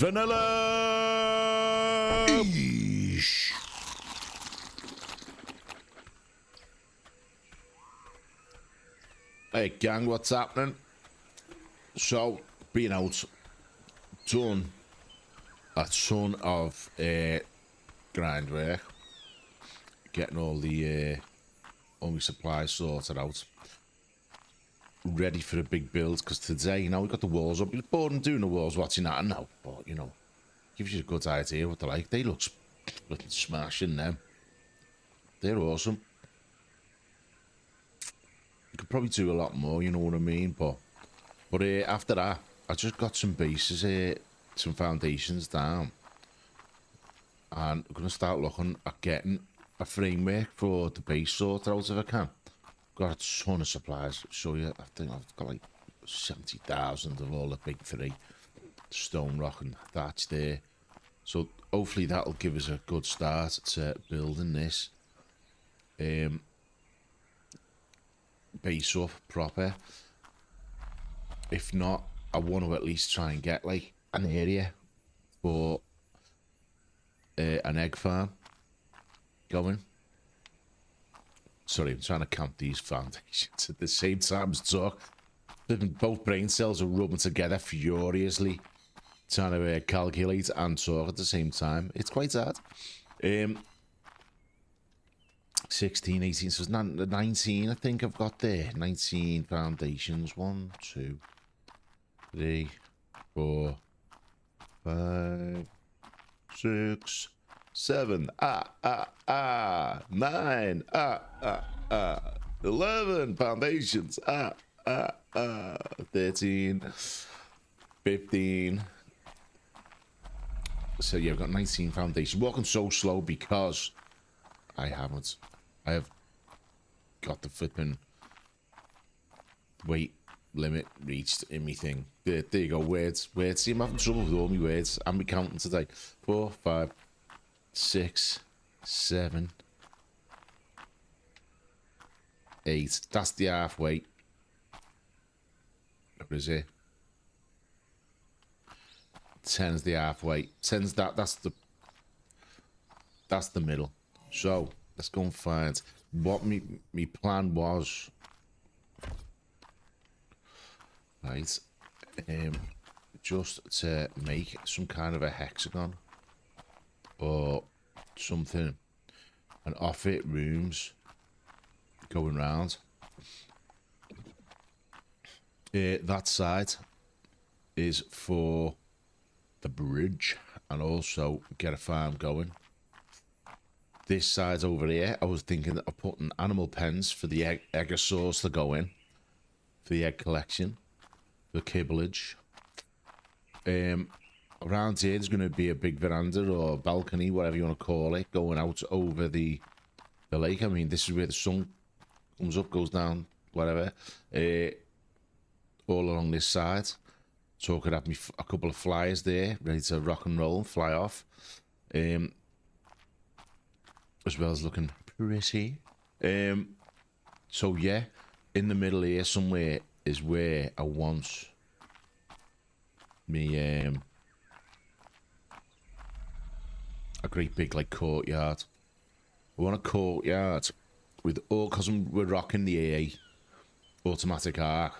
Vanilla! Eesh. Hey gang, what's happening? So, been out, done a ton of grind work, getting all my supplies sorted out, ready for a big build, because today, you know, we got the walls up. You're bored and doing the walls, watching that now, but, you know, gives you a good idea what they're like. They look splitting smashing them. They're awesome. You could probably do a lot more, you know what I mean, but after that, I just got some bases here, some foundations down, and I'm going to start looking at getting a framework for the base sorted out if I can. Got a ton of supplies, show you. I think I've got like 70,000 of all the big three, stone, rock and thatch there, so hopefully that'll give us a good start to building this base up proper. If not, I want to at least try and get like an area for an egg farm going. Sorry, I'm trying to count these foundations at the same time as talk. Both brain cells are rubbing together furiously, trying to calculate and talk at the same time. It's quite hard. 16, 18, so it's 19 I think I've got there. 19 foundations. 1, 2, 3, 4, 5, 6, 7, 9, 11 foundations, 13, 15. So yeah, I've got 19 foundations. Walking so slow because I have got the flipping weight limit reached in me thing. There you go, words. See, I'm having trouble with all my words. I'm counting today. 4, 5, 6, 7, 8. That's the half weight. What is it? 10's the half weight. 10's that's the middle. So let's go and find what me plan was. Right, just to make some kind of a hexagon or something, and off it rooms going round. That side is for the bridge and also get a farm going. This side over here, I was thinking of putting animal pens for the eggosaurs to go in, for the egg collection, the kibblage. Around here there's going to be a big veranda or balcony, whatever you want to call it, going out over the lake. I mean, this is where the sun comes up, goes down, whatever. All along this side, so I could have me a couple of flyers there ready to rock and roll and fly off, as well as looking pretty. So yeah, in the middle here somewhere is where I want me a great big like courtyard. I want a courtyard with all, because we're rocking the AA automatic arc.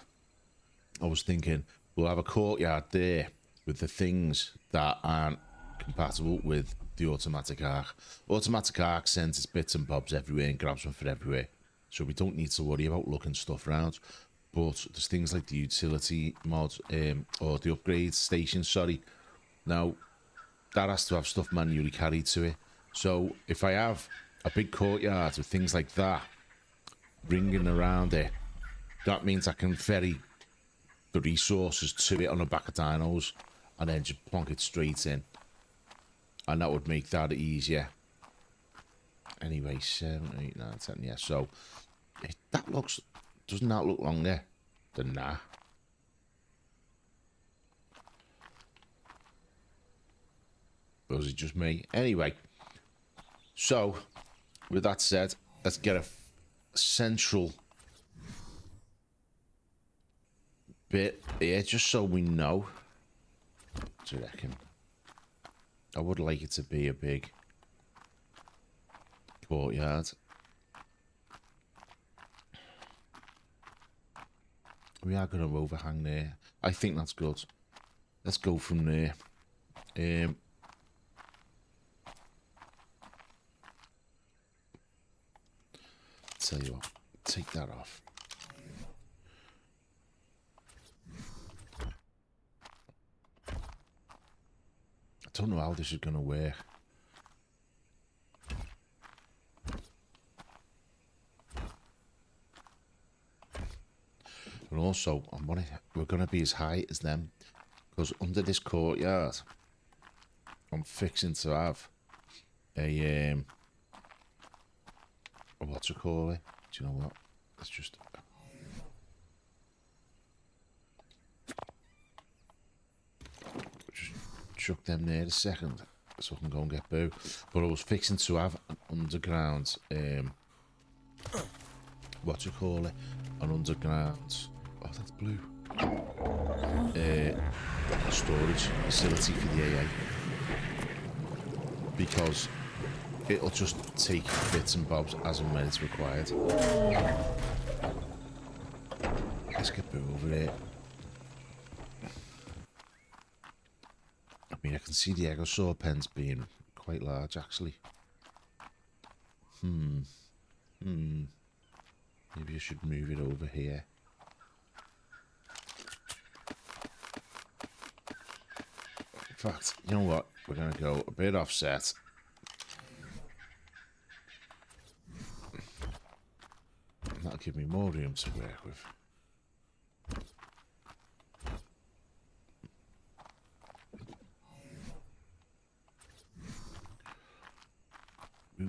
I was thinking we'll have a courtyard there with the things that aren't compatible with the automatic arc. Automatic arc sends its bits and bobs everywhere and grabs one for everywhere, so we don't need to worry about looking stuff around. But there's things like the utility mod, or the upgrade station, sorry. Now, that has to have stuff manually carried to it. So if I have a big courtyard with things like that ringing around it, that means I can ferry the resources to it on the back of dinos and then just plonk it straight in. And that would make that easier. Anyway, 7, 8, 9, 10, yeah. So, that looks... Doesn't that look longer than that? Or is it just me? Anyway, so with that said, let's get a central bit here just so we know. What do you reckon? I would like it to be a big courtyard. We are going to overhang there. I think that's good. Let's go from there. Tell you what, take that off. I don't know how this is going to work. And also, we're going to be as high as them, because under this courtyard, I'm fixing to have a what's it called? Do you know what? Let's just chuck them there a second, so I can go and get Boo. But I was fixing to have an underground what's it called? An underground. Oh, that's blue. Storage facility for the AA, because it'll just take bits and bobs as and when it's required. Let's get Boo over there. I mean, I can see the Egosaur pens being quite large, actually. Maybe I should move it over here. In fact, you know what? We're going to go a bit offset. That'll give me more room to work with. Ooh.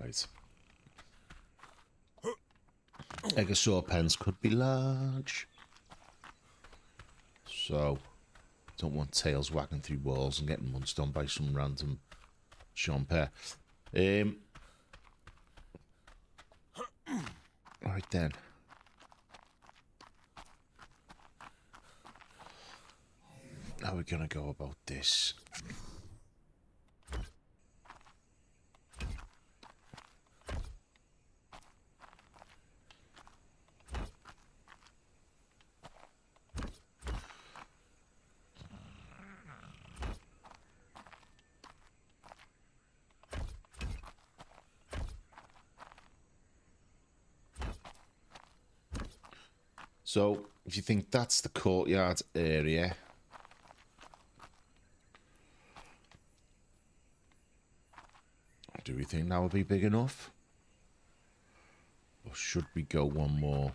Right. Egosaur pens could be large, so don't want tails whacking through walls and getting munched on by some random chomper. Right then. How are we gonna go about this? So, if you think that's the courtyard area, do we think that would be big enough? Or should we go one more?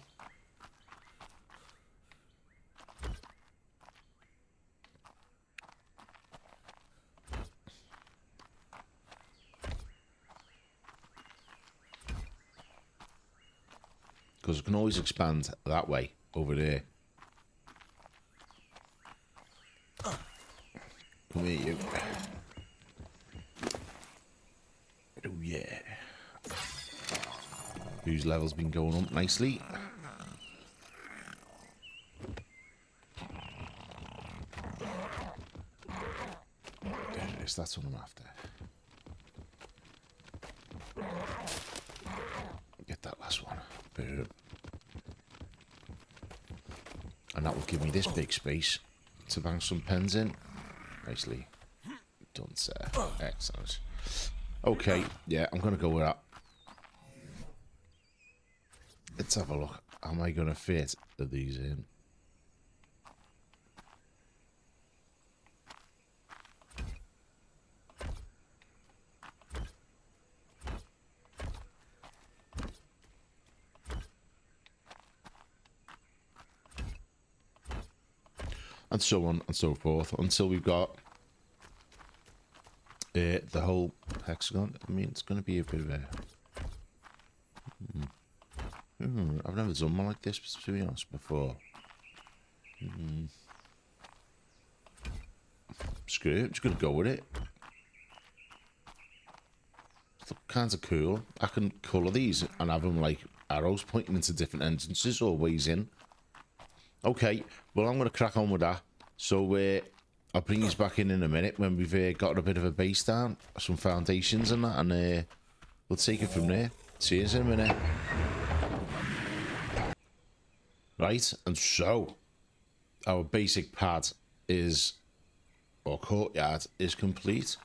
Because I can always expand that way, over there. Come here, you. Oh, yeah. Whose level's been going up nicely. There it is, that's what I'm after. Get that last one. Boom. And that will give me this big space to bang some pens in. Nicely done, sir. Excellent. Okay, yeah, I'm going to go with that. Let's have a look. How am I going to fit these in? and so on and so forth, until we've got the whole hexagon. I mean, it's going to be a bit of a... I've never done one like this, to be honest, before. Screw it, I'm just going to go with it. It's kind of cool. I can colour these and have them like arrows pointing into different entrances or ways in. Okay, well, I'm going to crack on with that. So I'll bring you back in a minute when we've got a bit of a base down, some foundations and that, and we'll take it from there. See you in a minute. Right, and so our basic pad is, or courtyard is complete.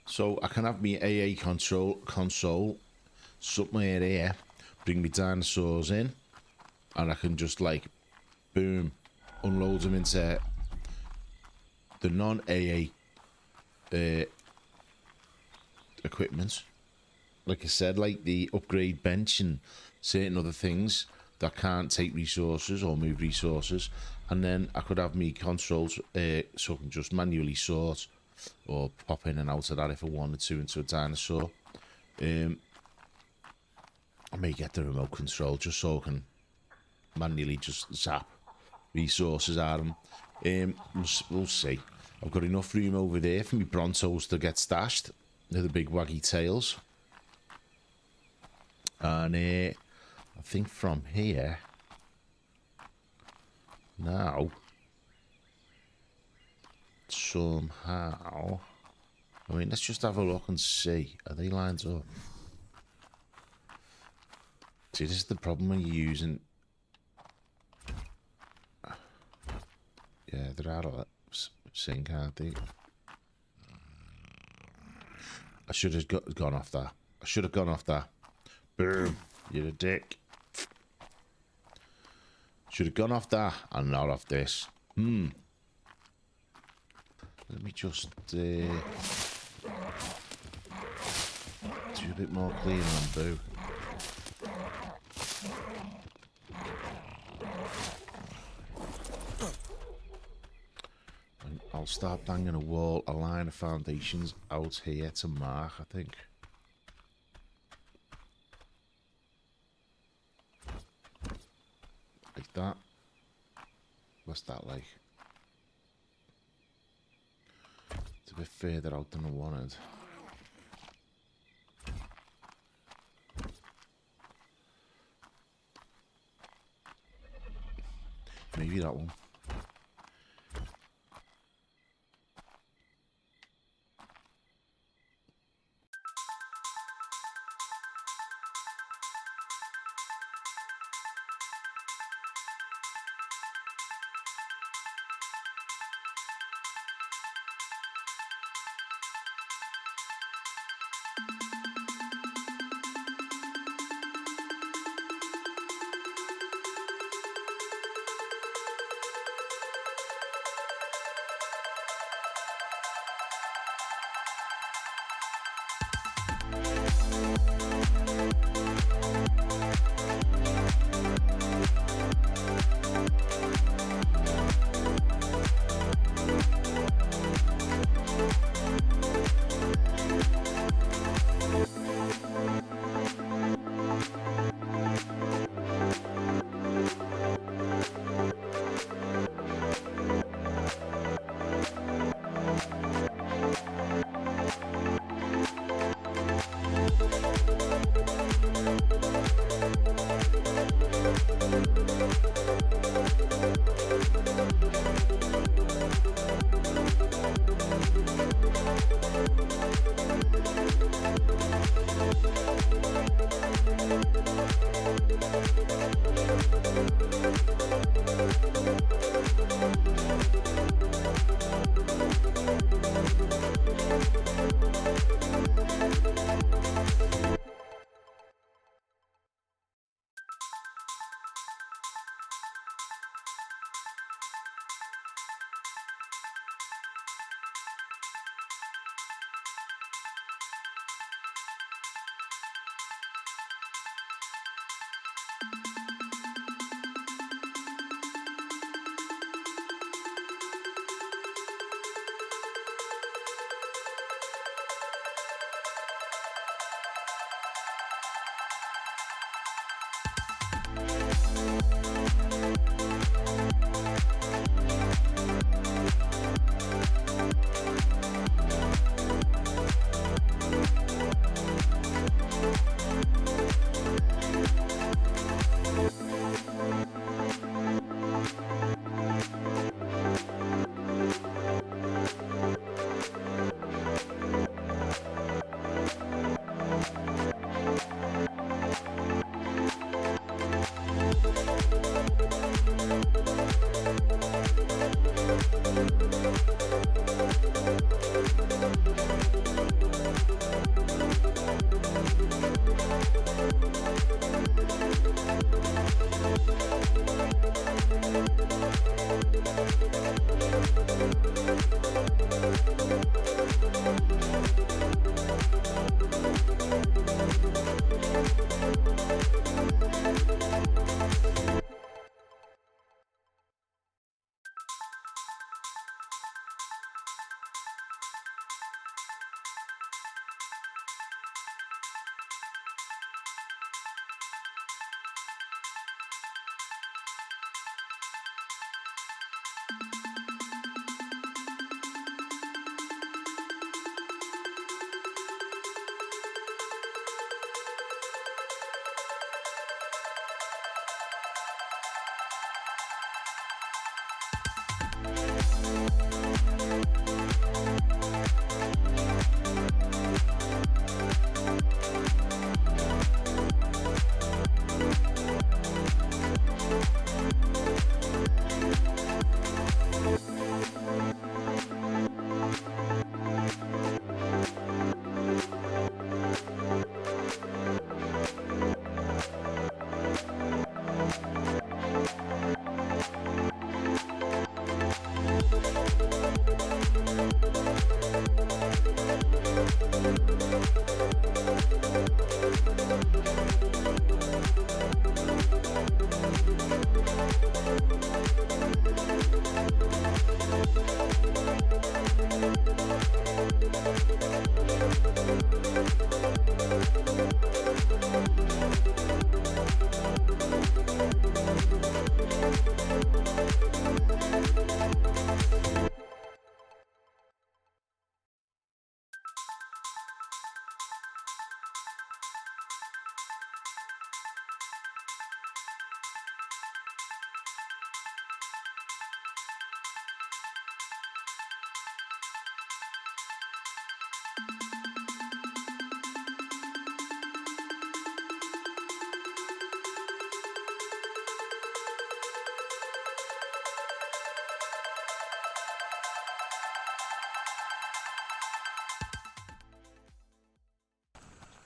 So I can have my AA console somewhere here, bring my dinosaurs in, and I can just like, boom, unload them into the non-AA equipment. Like I said, like the upgrade bench and certain other things that can't take resources or move resources. And then I could have me controls so I can just manually sort or pop in and out of that if I wanted to into a dinosaur. I may get the remote control just so I can manually just zap resources at them. We'll see. I've got enough room over there for me Brontos to get stashed. They're the big waggy tails. And I think from here now, somehow, I mean, let's just have a look and see. Are they lined up? See, this is the problem when you're using... Yeah, they're out of sync, aren't they? I should have gone off that. I should have gone off that. Boom. You're a dick. Should have gone off that and not off this. Let me just do a bit more cleaning on Boo. And I'll start banging a line of foundations out here to mark, I think. Like that. What's that like? It's a bit further out than I wanted. Maybe that one.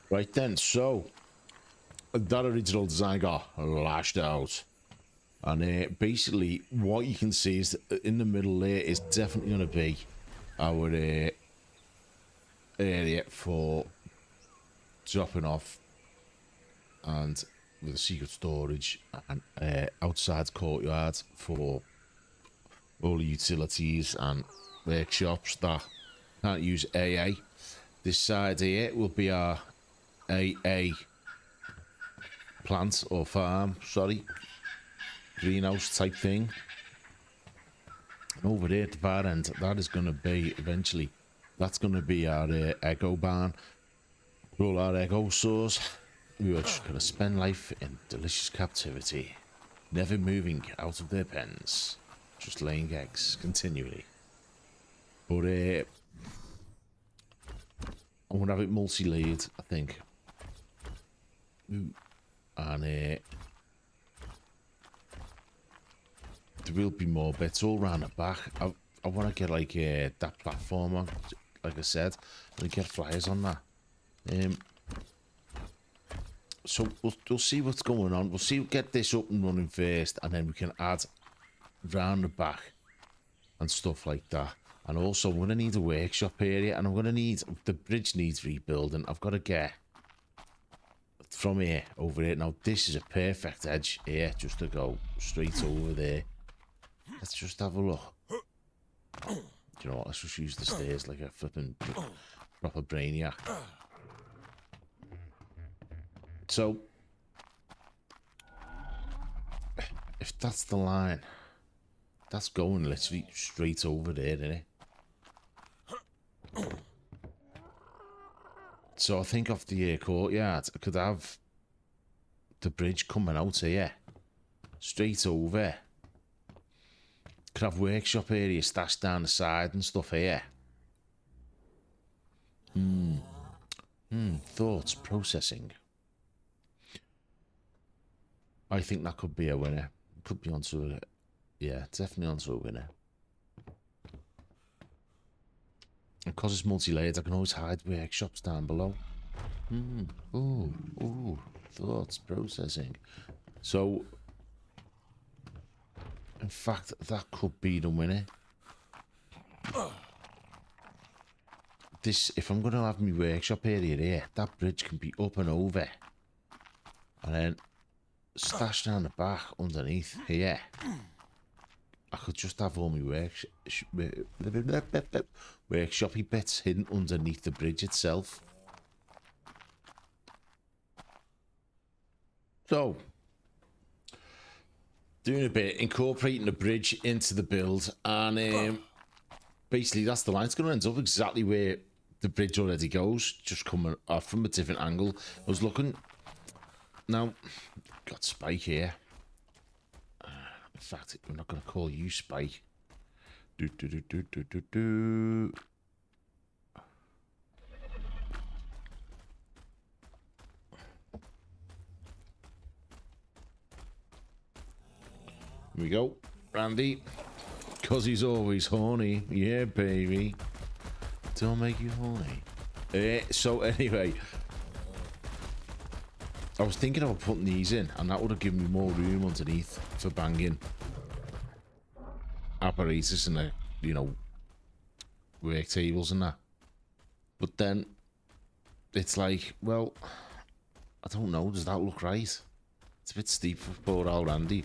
Right then, so that original design got lashed out, and basically what you can see is that in the middle there is definitely going to be our area for dropping off, and with a secret storage and outside courtyard for all the utilities and workshops that can't use AA. This side here will be our AA plant or farm, sorry, greenhouse type thing. And over there at the far end, that is going to be eventually, that's going to be our Echo barn for all our Echo saws, who are just going to spend life in delicious captivity, never moving out of their pens, just laying eggs continually. But I'm going to have it multi-layered, I think. Ooh. And there will be more bits all around the back. I want to get like that platform on, like I said, and get flyers on that. So we'll see what's going on. We'll get this up and running first, and then we can add round the back and stuff like that. And also, I'm going to need a workshop area, and I'm going to need, the bridge needs rebuilding. I've got to get from here over here. Now, this is a perfect edge here, just to go straight over there. Let's just have a look. You know what? Let's just use the stairs like a flipping proper brainiac. So, if that's the line, that's going literally straight over there, isn't it? So I think off the courtyard, I could have the bridge coming out here, straight over. Could have workshop area stashed down the side and stuff here. Thoughts processing. I think that could be a winner. Could be onto a, yeah, definitely onto a winner. Because it's multi-layered, I can always hide workshops down below. Ooh, thoughts processing. So, in fact, that could be the winner. This, if I'm going to have my workshop area here, that bridge can be up and over. And then stashed down the back underneath here. I could just have all my workshopy bits hidden underneath the bridge itself. So, doing a bit, incorporating the bridge into the build, and basically that's the line. It's going to end up exactly where the bridge already goes, just coming off from a different angle. I was looking, now, got Spike here. In fact, I'm not going to call you Spike. Here we go, Randy. Because he's always horny. Yeah, baby. Don't make you horny. So anyway, I was thinking about putting these in, and that would have given me more room underneath for banging apparatus and you know, work tables and that. But then it's like, well, I don't know, does that look right? It's a bit steep for poor old Randy.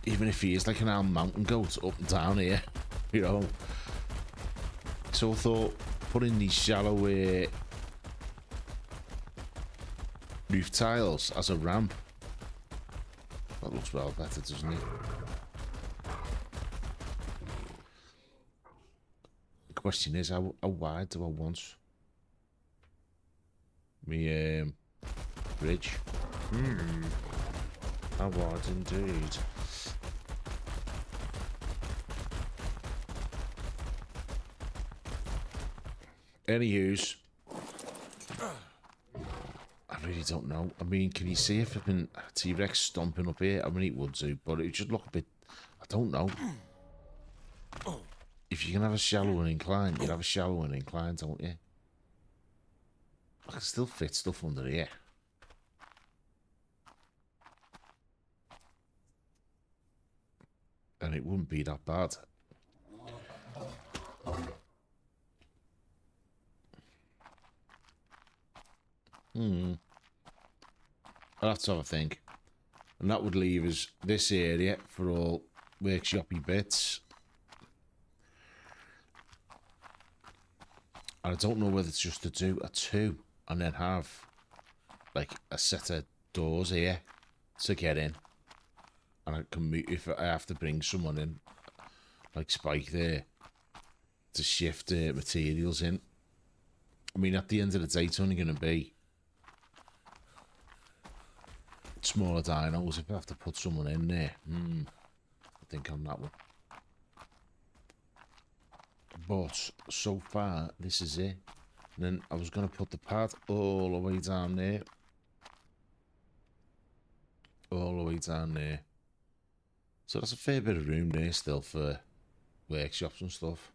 Even if he is like an old mountain goat up and down here, you know. So I thought putting these shallow roof tiles as a ramp, that looks well better, doesn't it? The question is, how wide do I want me bridge? How wide indeed. Anywho's, I really don't know. I mean, can you see if I've been T-Rex stomping up here? I mean, it would do, but it should look a bit, I don't know. If you can have a shallow and incline, you'd have a shallow and incline, don't you? I can still fit stuff under here. And it wouldn't be that bad. I'll have to have a think. And that would leave us this area for all workshoppy bits. And I don't know whether it's just to do a 2 and then have like a set of doors here to get in. And I can move, if I have to bring someone in, like Spike there, to shift materials in. I mean, at the end of the day, it's only going to be smaller dinos. If I have to put someone in there, I think on that one. But so far, this is it. And then I was going to put the pad all the way down there. All the way down there. So that's a fair bit of room there still for workshops and stuff.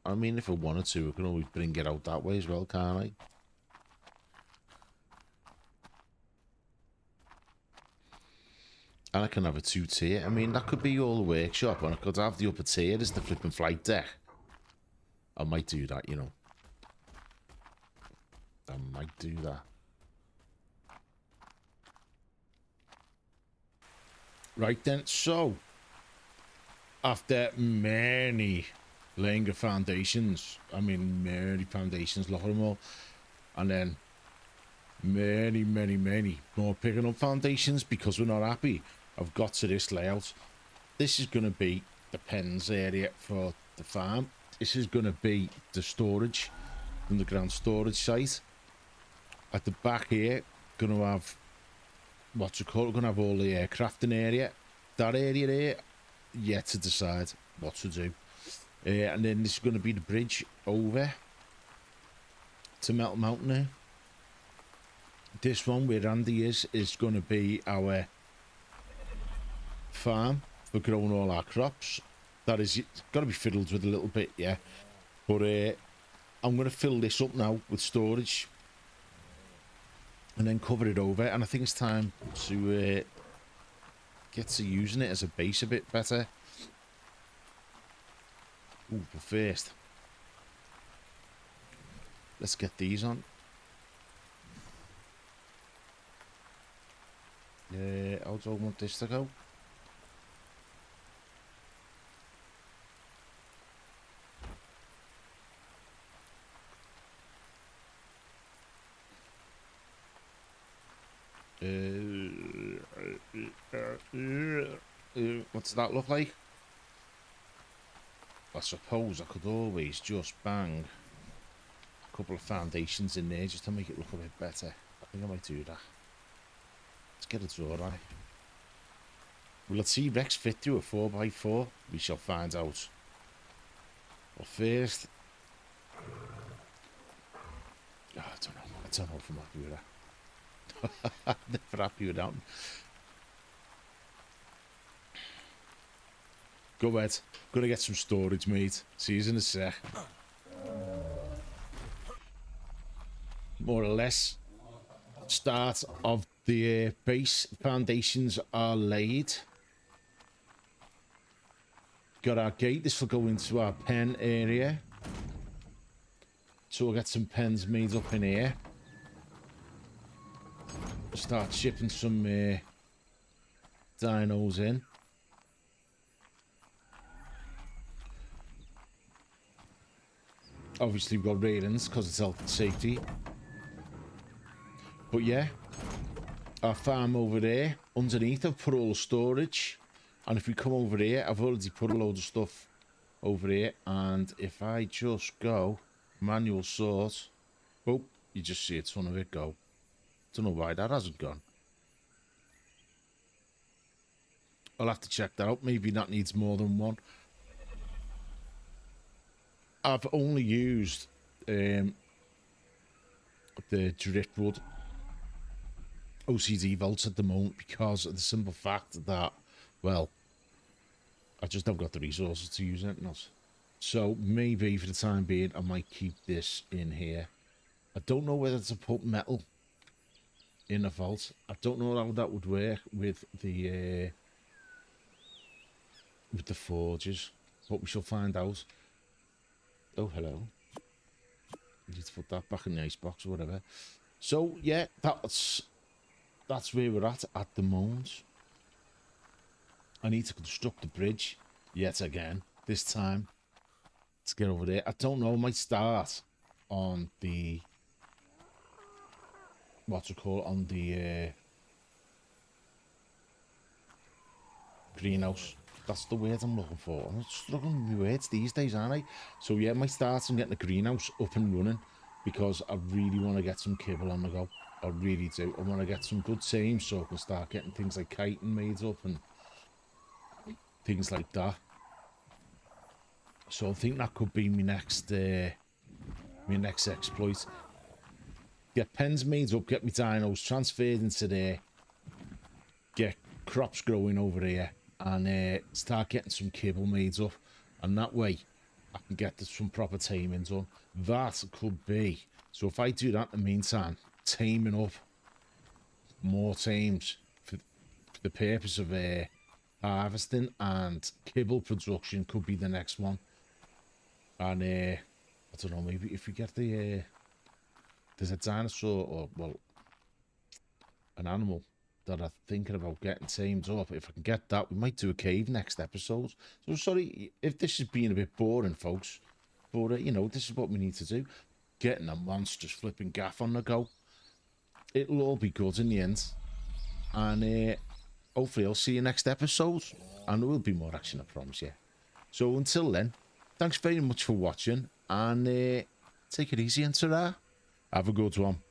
I mean, if I wanted to, I can always bring it out that way as well, can't I? And I can have a 2-tier. I mean, that could be all the workshop, and I could have the upper tier as the flipping flight deck. I might do that, you know. I might do that. Right then, so after many laying of foundations, I mean many foundations, look at them all, and then many more picking up foundations because we're not happy, I've got to this layout. This is going to be the pens area for the farm. This is going to be the storage, underground storage site. At the back here, going to have what's it called? We're going to have all the crafting area. That area there, yet to decide what to do. And then this is going to be the bridge over to Metal Mountain there. This one where Andy is going to be our farm for growing all our crops. That is, it's got to be fiddled with a little bit, yeah. But I'm going to fill this up now with storage. And then cover it over, and I think it's time to get to using it as a base a bit better. Ooh, but first, let's get these on. How do I want this to go? What's that look like? I suppose I could always just bang a couple of foundations in there just to make it look a bit better. I think I might do that. Let's get it alright. Will a T-Rex fit through a 4x4? We shall find out. But first, I don't know. I don't know if I'm happy with that. I'm never happy with that. Go ahead. Gonna get some storage, mate. See you in a sec. More or less, start of the base foundations are laid. Got our gate. This will go into our pen area. So we'll get some pens made up in here. Start shipping some dinos in. Obviously we've got railings because it's health and safety. But yeah, our farm over there, underneath I've put all the storage. And if we come over here, I've already put a load of stuff over here. And if I just go manual sort, oh, you just see a ton of it go. Don't know why that hasn't gone. I'll have to check that out. Maybe that needs more than one. I've only used the driftwood OCD vaults at the moment because of the simple fact that, well, I just haven't got the resources to use anything else. So maybe for the time being, I might keep this in here. I don't know whether to put metal in a vault. I don't know how that would work with the forges, but we shall find out. Oh, hello. Need to put that back in the icebox or whatever. So yeah, that's where we're at the moment. I need to construct the bridge yet again. This time, let's get over there. I don't know. I might start on the on the greenhouse. That's the word I'm looking for. I'm struggling with words these days, aren't I? So yeah, I might start on getting the greenhouse up and running because I really want to get some kibble on the go. I really do. I want to get some good tame so I can start getting things like chitin made up and things like that. So I think that could be my next exploit. Get pens made up, get my dinos transferred into there, get crops growing over here, and start getting some kibble made up, and that way I can get some proper taming done. That could be. So if I do that in the meantime, taming up more tames for the purpose of harvesting and kibble production could be the next one. And I don't know, maybe if we get the there's a dinosaur or, well, an animal that I'm thinking about getting tamed up. If I can get that, we might do a cave next episode. So sorry if this has been a bit boring, folks, but you know, this is what we need to do. Getting a monstrous flipping gaff on the go. It'll all be good in the end. And hopefully I'll see you next episode. And there will be more action, I promise you. So until then, thanks very much for watching. And take it easy and ta-ra. Have a good one.